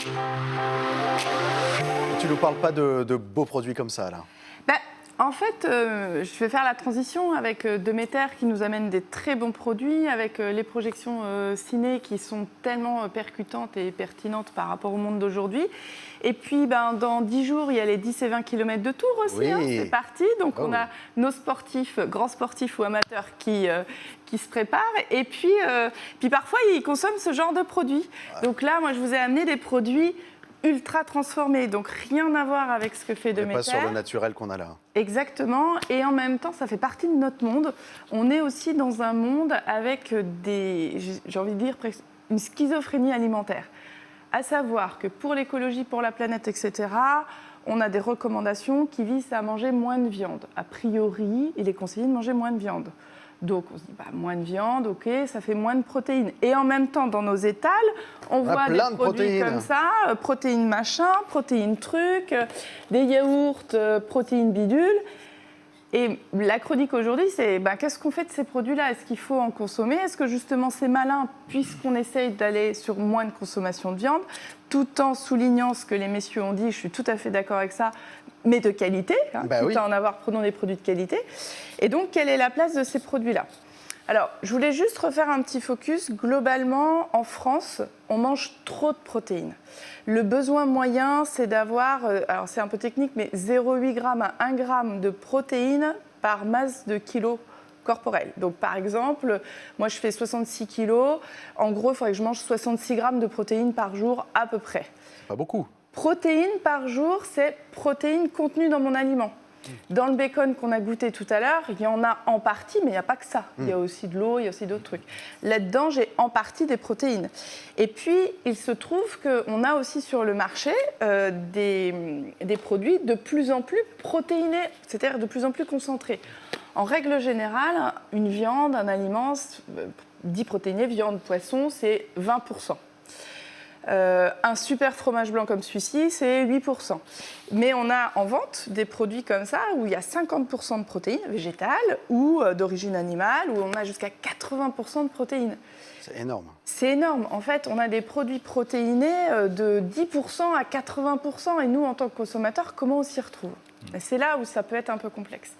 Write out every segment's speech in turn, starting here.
Tu ne nous parles pas de beaux produits comme ça, là? En fait, je vais faire la transition avec Demeter qui nous amène des très bons produits, avec les projections ciné qui sont tellement percutantes et pertinentes par rapport au monde d'aujourd'hui. Et puis, dans 10 jours, il y a les 10 et 20 km de Tours aussi, Oui. c'est parti. Donc, on a nos sportifs, grands sportifs ou amateurs qui se préparent. Et puis parfois, ils consomment ce genre de produits. Donc là, moi, je vous ai amené des produits ultra transformés, donc rien à voir avec ce que fait Demeter. Pas sur le naturel qu'on a là. Exactement, et en même temps, ça fait partie de notre monde. On est aussi dans un monde avec j'ai envie de dire, une schizophrénie alimentaire. À savoir que pour l'écologie, pour la planète, etc., on a des recommandations qui visent à manger moins de viande. A priori, il est conseillé de manger moins de viande. Donc, on se dit, moins de viande, ok, ça fait moins de protéines. Et en même temps, dans nos étals, on voit des produits comme ça, protéines machin, protéines truc, des yaourts, protéines bidule. Et la chronique aujourd'hui, c'est qu'est-ce qu'on fait de ces produits-là? Est-ce qu'il faut en consommer? Est-ce que justement c'est malin, puisqu'on essaye d'aller sur moins de consommation de viande, tout en soulignant ce que les messieurs ont dit, je suis tout à fait d'accord avec ça, mais de qualité, quitte à en avoir, prenons des produits de qualité. Et donc, quelle est la place de ces produits-là? Alors, je voulais juste refaire un petit focus. Globalement, en France, on mange trop de protéines. Le besoin moyen, c'est d'avoir, alors c'est un peu technique, mais 0,8 g à 1 g de protéines par masse de kilos corporel. Donc, par exemple, moi, je fais 66 kilos. En gros, il faudrait que je mange 66 g de protéines par jour, à peu près. C'est pas beaucoup. Protéines par jour, c'est protéines contenues dans mon aliment. Dans le bacon qu'on a goûté tout à l'heure, il y en a en partie, mais il n'y a pas que ça. Il y a aussi de l'eau, il y a aussi d'autres trucs. Là-dedans, j'ai en partie des protéines. Et puis, il se trouve qu'on a aussi sur le marché des produits de plus en plus protéinés, c'est-à-dire de plus en plus concentrés. En règle générale, une viande, un aliment dit protéiné, viande, poisson, c'est 20%. Un super fromage blanc comme celui-ci, c'est 8%. Mais on a en vente des produits comme ça où il y a 50% de protéines végétales ou d'origine animale, où on a jusqu'à 80% de protéines. C'est énorme. C'est énorme. En fait, on a des produits protéinés de 10% à 80%. Et nous, en tant que consommateurs, comment on s'y retrouve? C'est là où ça peut être un peu complexe.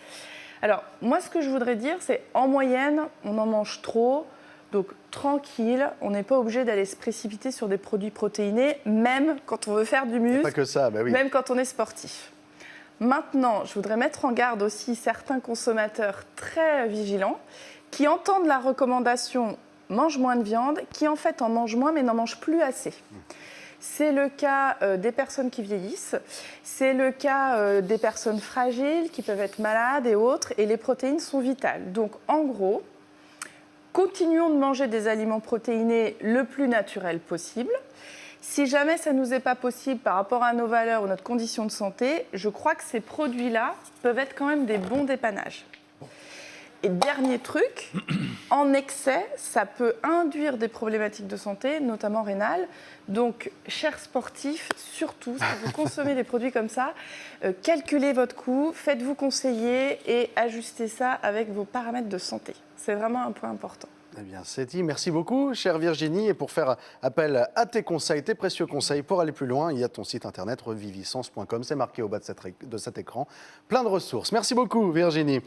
Alors, moi, ce que je voudrais dire, c'est en moyenne, on en mange trop. Donc, tranquille, on n'est pas obligé d'aller se précipiter sur des produits protéinés, même quand on veut faire du muscle, pas que ça, oui. Même quand on est sportif. Maintenant, je voudrais mettre en garde aussi certains consommateurs très vigilants qui entendent la recommandation « mange moins de viande », qui en fait en mangent moins mais n'en mangent plus assez. C'est le cas des personnes qui vieillissent, c'est le cas des personnes fragiles qui peuvent être malades et autres, et les protéines sont vitales. Donc, en gros, continuons de manger des aliments protéinés le plus naturel possible. Si jamais ça ne nous est pas possible par rapport à nos valeurs ou notre condition de santé, je crois que ces produits-là peuvent être quand même des bons dépannages. Et dernier truc, en excès, ça peut induire des problématiques de santé, notamment rénales. Donc, chers sportifs, surtout, si vous consommez des produits comme ça, calculez votre coût, faites-vous conseiller et ajustez ça avec vos paramètres de santé. C'est vraiment un point important. Eh bien, c'est dit. Merci beaucoup, chère Virginie. Et pour faire appel à tes conseils, tes précieux conseils, pour aller plus loin, il y a ton site internet reviviscence.com. C'est marqué au bas de cet écran. Plein de ressources. Merci beaucoup, Virginie.